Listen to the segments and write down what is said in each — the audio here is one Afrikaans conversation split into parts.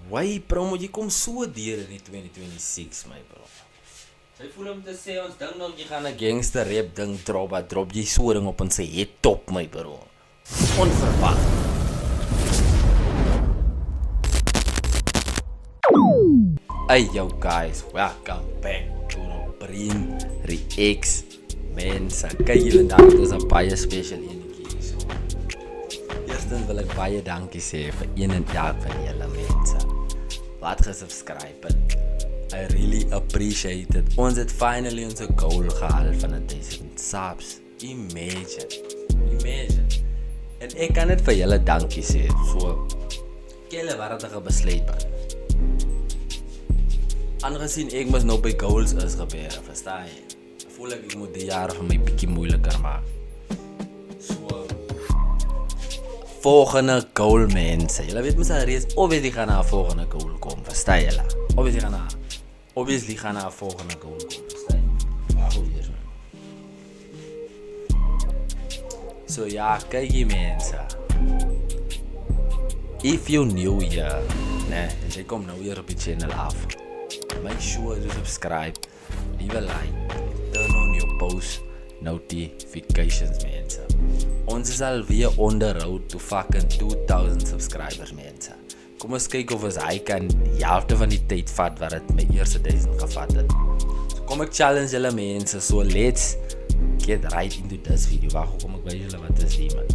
Why promo, jy kom so deur in die 2026 my bro. Sy voel om te sê, ons dink nog jy gaan 'n gangster rap ding drop, maar drop jy so ding op in sy head top my bro. Onverwag. Hey yo guys, welcome back to Brain Reacts. Mense, kyk julle dan, dit is 'n baie special enetjie so. Eerstens wil ek baie dankie sê vir een en elk van julle mense wat gesubscribe het. I really appreciate it. Ons het finally ons goal gehaal van 1000 subs. Imagine. En ek kan net vir julle dankie sê. So, julle waardige besluit man. Aangezien ek mos nou by goals is gebeur, verstaan jy? Voel ek moet die jaar van my bietjie moeiliker maak. So, volgende goal mense. Julle weet mos al reeds, obviously gaan na 'n volgende goal kom, verstaan julle? Obviously gaan na 'n volgende goal kom, verstaan jy? Maar goed hier. So ja, kyk jy mense. If you new here, nee, jy kom nou hier op die channel af. Make sure to subscribe, leave a like, turn on your post notifications mense. Ons is alweer on the road to fucking 2000 subscribers mense. Kom ons kyk of ons hy kan die helfte van die tyd vat wat dit my eerste 1000 gevat het. So kom ek challenge julle mense, so let's get right into this video. Wag, kom ek wys julle wat is hier man.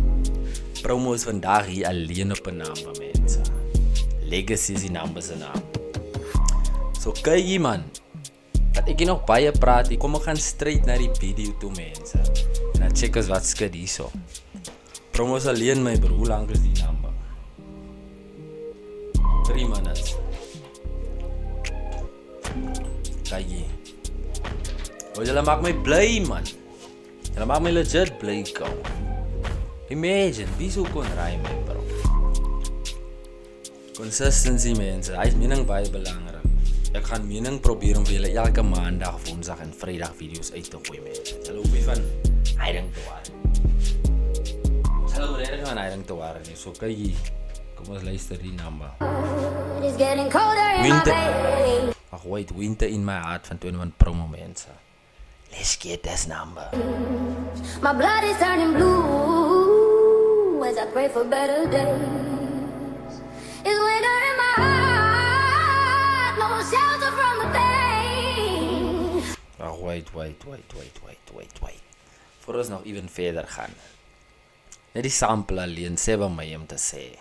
Promo is vandag hier alleen op 'n naam mense. Legacy is die naam se naam. So kyk hier man, dat ek hier nog baie praat, hier kom ek gaan straight na die video toe mense. En dan check ons wat skit hier so. Promos alleen my bro, hoe lang is die number? 3 minutes. Kyk hier. Oh, julle maak my bly man. Julle maak my legit bly kom. Imagine, wie so kon raai my bro. Consistency mense, hy is mening baie belangrik. Ek gaan mening probeer om vir julle elke maandag, woensdag en vrydag video's uit te gooi mense. Julle hoef nie van hiding te worry. Julle hoef nie van hiding te worry nie. So kyk hier. Kom ons luister die number. Winter in my heart van 21 promo mense. Let's get this number. My blood is turning blue as I pray for better days. It's winter in my heart, no shelter from the pain. Wait. Voor ons nog even verder gaan. Net die sample alleen sê vir my om te sê.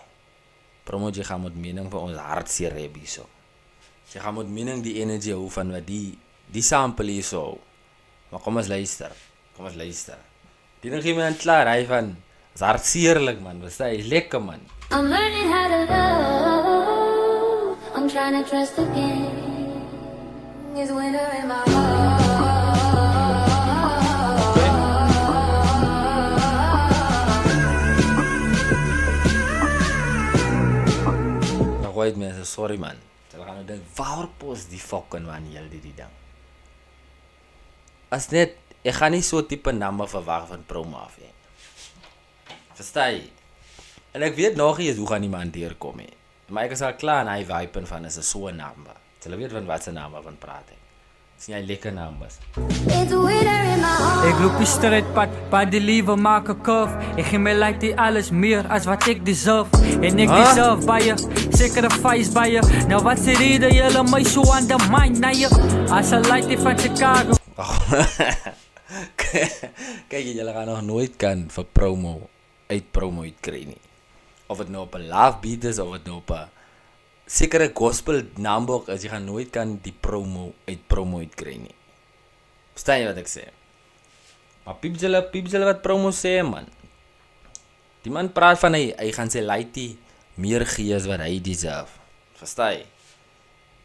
Promo jy gaan met mening vir ons hartseer hê hierso. Jy gaan met mening die energie hou van wat die sample hierso. Maar kom ons luister. Die ding gee my aan klaar, hy van is hartseerlik man, wat sê, is lekker man. I'm learning how to love. I'm trying to trust again. It's winter in my heart. Nou wait mense, sorry man. Hulle gaan nou dink, waar pos die fucking man heel die ding? As net, ek gaan nie so type nummer verwag van promo af hê. Verstaan jy? En ek weet nog nie hoe gaan die man deurkom nie. Maar ek is al klaar en hy vibe van is 'n so 'n number. Hulle weet van wat se number van praat ek. Sien jy lekker numbers. It's winter in my heart. Ek loop die strijdpad, maar die liewe maak 'n curve. Ek gee my like die alles meer as wat ek deserve. En ek deserve baie, sacrifice baie. Nou wat se rede julle my so aan die mind na je? As 'n lightie van Chicago. Kijk, julle gaan nog nooit kan vir promo uitkry nie. Of het nou op 'n love beat is, of het nou op 'n sekere gospel naambok is, jy gaan nooit kan die promo uitkry nie. Verstaan jy wat ek sê? Maar piep julle wat promo sê man. Die man praat van hy gaan sy lightie meer gee as wat hy deserve. Verstaan jy?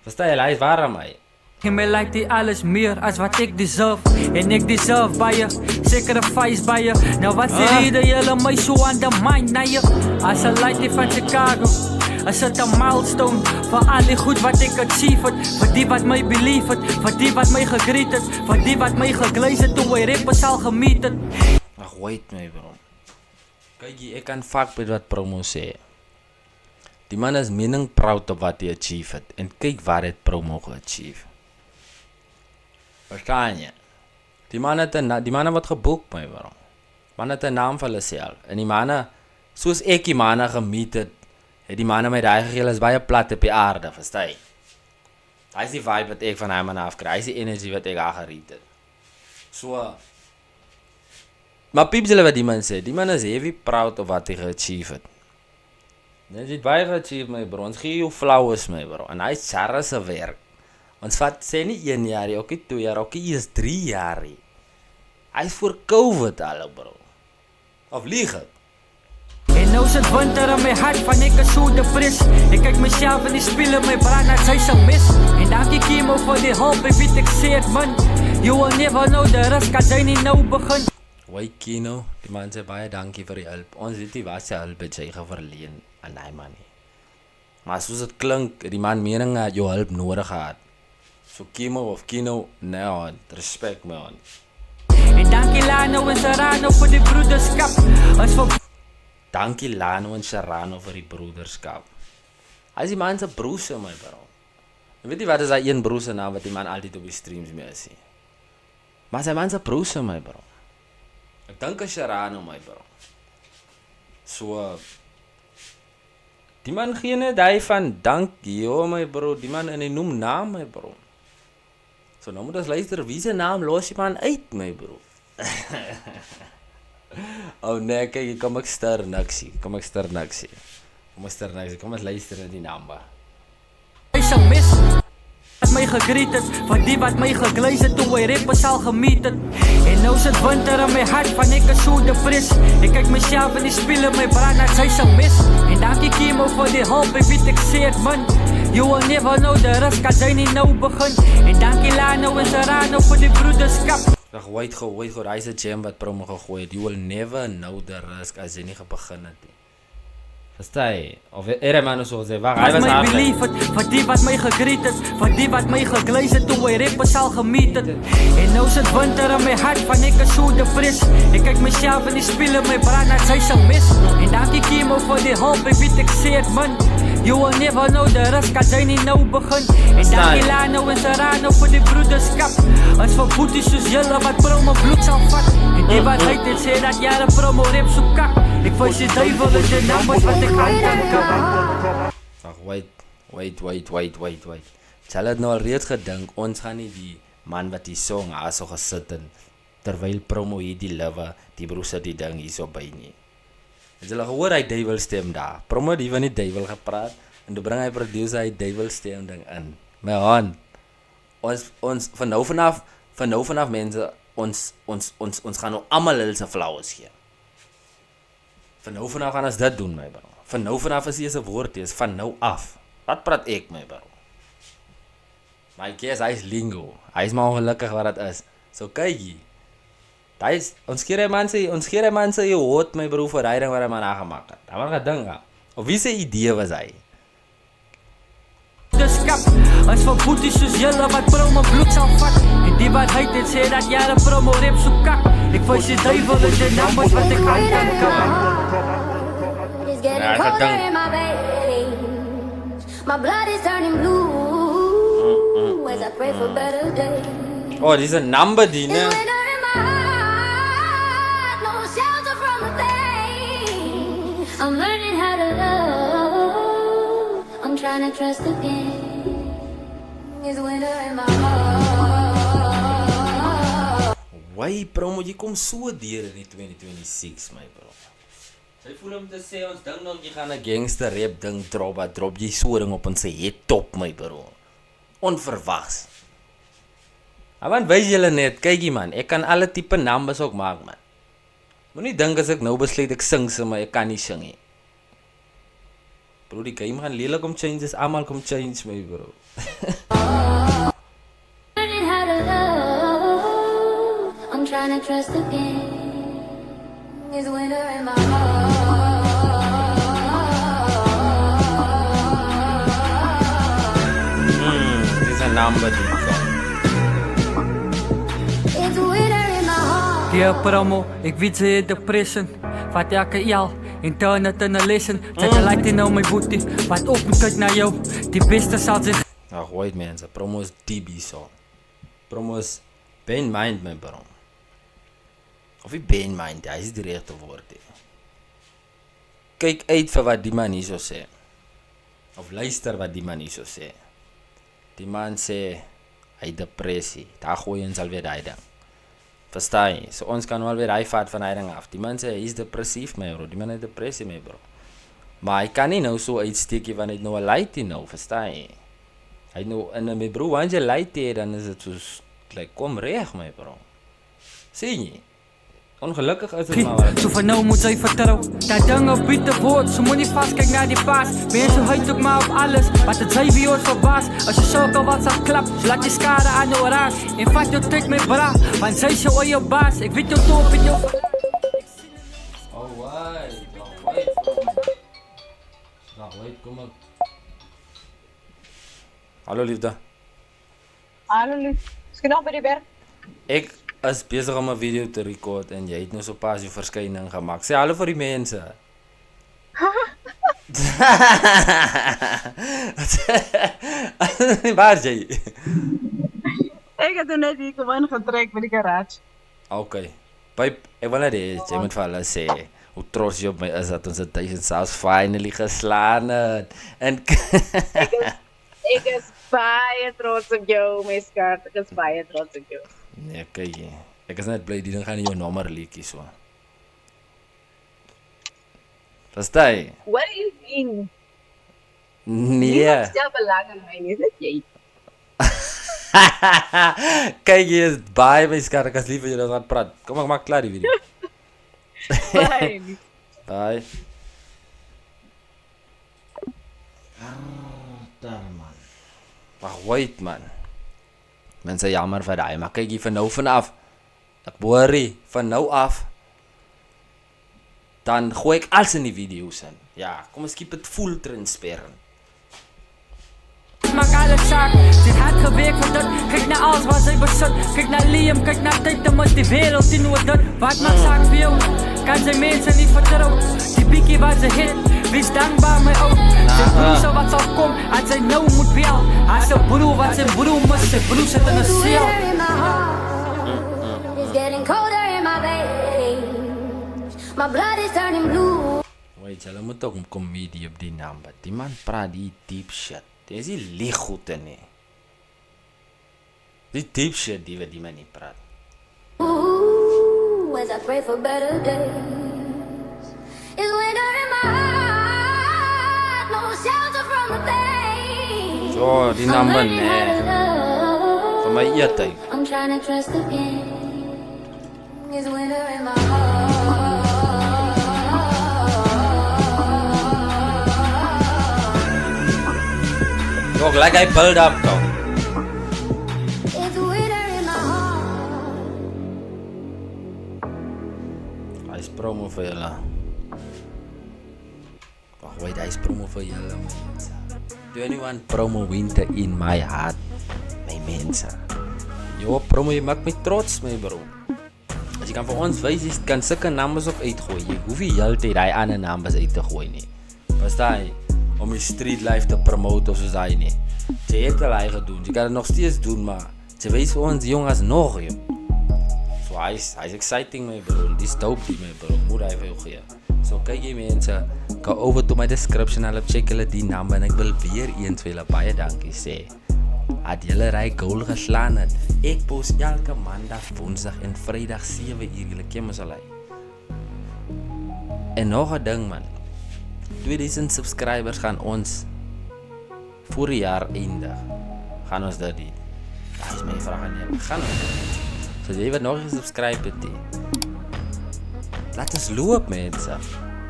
Hy is waarom hy? Gee my like die alles meer as wat ek deserve. En ek deserve baie, sacrifice baie. Nou wat se rede julle my so aan die mind na je? As 'n lightie van Chicago. Is dit 'n milestone vir al die goed wat ek achieve het, vir die wat my believe het, vir die wat my gegreet het, vir die wat my geglaze het toe hy rap sal gemeet het. Ag wait my bro. Kyk, ek kan fuck met wat Promo sê. Die man is mening proud op wat hy achieve het. En kyk wat het Promo ge-achieve. Verstaan jy? Die manne wat geboek my, bro. Man het 'n naam vir hulle self. En die manne, soos ek die manne gemeet het die manne my daai gegee, is baie plat op die aarde, verstaan jy? Hy is die vibe wat ek van hy man afkry. Hy is die energie wat ek daar geriet het. So, maar pieps hulle wat die man sê, die man is heavy proud of wat hy ge-achieve het. Net jy het baie ge-achieve, my bro. Ons gee jou flowers, my bro. En hy is Sarah se werk. Ons vat, sê nie 1 jaar, ook nie 2 jaar, ook nie eens 3 jaar. Hy is voor COVID al, bro. Of lieg het? En nou sit winter in my hart van ek is so depressed. Ek kyk myself in die spiegel, my brand as hy se mis. En dankie Kimo vir die hulp, ek weet ek sê het man. You will never know the rest, as jy nie nou begin. Wai Kino, die man sê baie dankie vir die hulp. Ons weet nie wat sy hulp het sy geverleen aan die man nie. Maar soos het klink, die man mening het jou hulp nodig gehad. So Kimo of Kino, nee, respect my on. En dankie Lano en Serrano vir die broederskap. Ons vir Dankie Lano en Serrano vir die broederskap. Hy is die man se broer, my bro. En weet jy wat is daai een broer se naam wat die man altyd op die streams mee is? Maar sy man se broer, my bro. Ek dink aan Serrano, my bro. So, die man gee net hy van dankie, joh, my bro. Die man en hy noem naam, my bro. So, nou moet ons luister, wie se naam los die man uit, my bro? Oh nee, kyk, kom ek stir niksie. Kom ons luister na die naamba. hy se mis. Wat my gegreet het, van die wat my gegleis het, toe hy rappers al gemeet het. En nou sit winter in my hart, van ek is so depressed. Ek kyk myself in die spiegel, my brand as hy se mis. En dankie Kimo vir die hulp, ek weet ek sê het man. You will never know the rest, as jy nie nou begin. En dankie Lano en Serrano vir die broederskap. Ag, wait, hy is 'n jam wat Promo gegooi het. You will never know the risk as jy nie begin het nie. Verstaan? Of man so sê, wag, hy was hard. Belief het, van die wat my gegreet het, van die wat my gegleis het, toe hy rappers al gemeet het. En nou sit winter in my hart, van ek is so depressed. Ek kyk myself in die spiegel, my brand as hy se mis. En dankie Kimo vir die hulp, ek weet ek sê het man. You will never know the rest, as jy nie nou begin. En dankie Lano en Serrano vir die broederskap. Ons vir boeties soos julle wat Promo bloed sal vat. En die wat uit het sê dat jare Promo rap so kak. Ek voice die duivel in die numbers wat ek Ag, wait. Sal het nou al reeds gedink, ons gaan nie die man wat die song so gesit en terwyl Promo hier die live, die broer sit die ding hier so by nie. Het julle gehoor hy duivel stem daar? Promo het hier van die duivel gepraat en toe bring hy producer hy duivel stem ding in. My hand. Ons van nou vanaf mense, ons gaan nou almal hulle se flowers gee. Van nou vanaf gaan ons dit doen, my bro. Van nou vanaf is hier 'n woord, is van nou af. Wat praat ek, my bro? My kies, hy is lingo. Hy is maar ongelukkig wat dit is. So kyk hier. Ons keer hy man sê jy hoort, my bro, vir die ding wat hy man aangemaak het. Daar maar gedink, of wie se idee was hy? Skap, ons vir boeties soos julle wat Promo bloed sal vat. En die wat uit het sê dat jare Promo rap so kak. Ek voice die duivel in die numbers wat ek It's getting colder in my veins. My blood is turning blue as I pray for better days. Oh, dis 'n number die, né? It's winter in my heart, no shelter from the pain. I'm learning how to love. I'm trying to trust again. It's winter in my heart. Why, Promo, jy kom so deur in die 2026, my bro. Sy voel om te sê, ons dink nog jy gaan 'n gangster rap ding drop jy so ding op ons head top, my bro. Onverwags. Want wys julle net, kykie man, ek kan alle tipe numbers ook maak, man. Moenie dink as ek nou besluit ek sing se, maar ek kan nie sing nie. Bro, die game gaan lelik om changes, almal kom change, my bro. Learning how to love. I'm trying to trust again. It's winter in my heart. Dis 'n number die. It's winter in my heart. Ja Promo, ek weet sy het depression. vat elke L en turn it in a lesson. Zet je like nou my boetie, wat ook moet kyk na jou. Die beste sal zich Ag, wait mense, promo is diep hierso. Promo is Ben Mind my bro. Of die Ben Mind, hy is die regte woord hier. Kyk uit vir wat die man hierso sê. Of luister wat die man hierso sê. Die man sê hy depressie. Daar gooi ons alweer daai ding. Verstaan jy? So ons kan wel weer hy vat van hy ding af. Die man sê hy is depressief my bro. Die man het depressie my bro. Maar hy kan nie nou so uitsteek want hy het nou 'n light hier nou, verstaan jy? Hy nou en my bro, wanneer jy light het dan is dit soos like kom reg my bro. Sien jy? Ongelukkig is dit maar wat. So van nou moet sy vertrou. Dat dinge bied te word, so moet nie vaskyk na die paas. Mense hyt ook maar op alles, wat het sy wie ons verbaas. As jy sulke wat sal klap, so laat jy skade aan jou raas. En vat jou tyd my bra, want sy is jou eie baas. Ek weet jou top en jou Wait, kom op. Hallo liefde. Hallo lief. Is jy nog by die werk? Ek is besig om 'n video te record en jy het nou so pas jou verskyning gemaak. Sê hallo vir die mense. Waar is jy? Ek het net hier kom ingetrek by die garage. Okay. Pyp, ek wil net hê jy moet vir hulle sê hoe trots jy op my is dat ons 1000 subs finally geslaan het. En Ek is baie trots op jou, my skat. Ek is baie trots op jou. nee, kyk jy. Ek is net bly die ding gaan nie jou nommer leakie so. Verstaan jy? What do you mean? Nee. Stel belang in my, nie dit jy. Kyk jy is baie my skat, ek is lief vir jy dat gaan praat. Kom ek maak klaar die video. Fine. Bye. Daar man. Wag, wait man. Mense jammer vir daai, maar kyk hier van nou vanaf. Ek worry van nou af. Dan gooi ek alles in die video's in. Ja, kom ons keep dit full transparant. maak alles saak. Sy het hard gewerk vir dit. Kyk na alles wat sy besit. Kyk na Liam, kyk na tyd om die wêreld te nood dit. Wat maak saak vir jou? Kan sy mense nie vertrou? Die bietjie wat sy het, wees dankbaar my ou. Sy broer sal wat sal kom, as sy nou moet bel. As sy broer wat sy broer mis, sy broer sit in 'n seel. It's getting colder in my veins. My blood is turning blue. Wait, julle moet ook 'n komedie op die naam, but die man praat die deep shit. Dit is nie lieg goed nie. Die deep shit die wat die man nie praat. Ooh, as I pray for better days. It's winter in my heart, no shelter from the pain. So, die naam man nee. Vir my eetyd. I'm trying to trust again. It's winter in my heart. Yo, like I build up though. It's winter in my heart. Hy is promo vir julle. Wag, wait, hy is promo vir julle mense. 21 promo winter in my heart, my mense. Yo, promo, jy maak my trots, my bro. As jy kan vir ons wys, jy kan sulke numbers ook uitgooi. Jy hoef nie heeltyd daai ander numbers uit te gooi nie. Verstaan jy? Om die street life te promote of soos hy nie. Jy het al hy gedoen, jy kan dit nog steeds doen, maar jy wys vir ons jongens nog, joh. So hy's exciting my bro, dis dope die my bro, moet hy vir jou gee. So kyk jy mense, go over to my description, hulle check hulle die naam en ek wil weer eens vir julle baie dankie sê. Het julle ry goal geslaan het. Ek post elke maandag, woensdag en vrydag 7 uur, julle ken mos al hy. En nog 'n ding man. 2000 subscribers gaan ons voor die jaar eindig. Gaan ons dit doen? Daar is my vraag aan jou. Gaan ons dit? So jy wat nog nie subscribe het nie. Laat ons loop mense.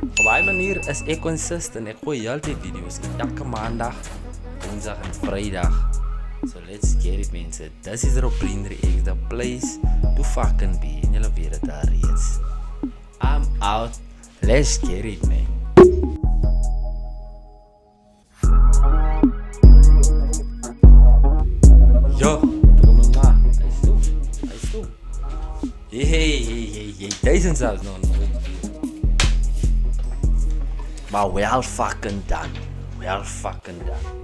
Op daai manier is ek consistent. Ek gooi heeltyd video's elke maandag, woensdag en vrydag. So let's get it mense. This is Roplindri X, the place to fucking be. En julle weet dit daar reeds. I'm out. Let's get it man. Yo, kom maar. Hy is toe. Hey, 1000 subs no. Maar well fucking done. Well fucking done.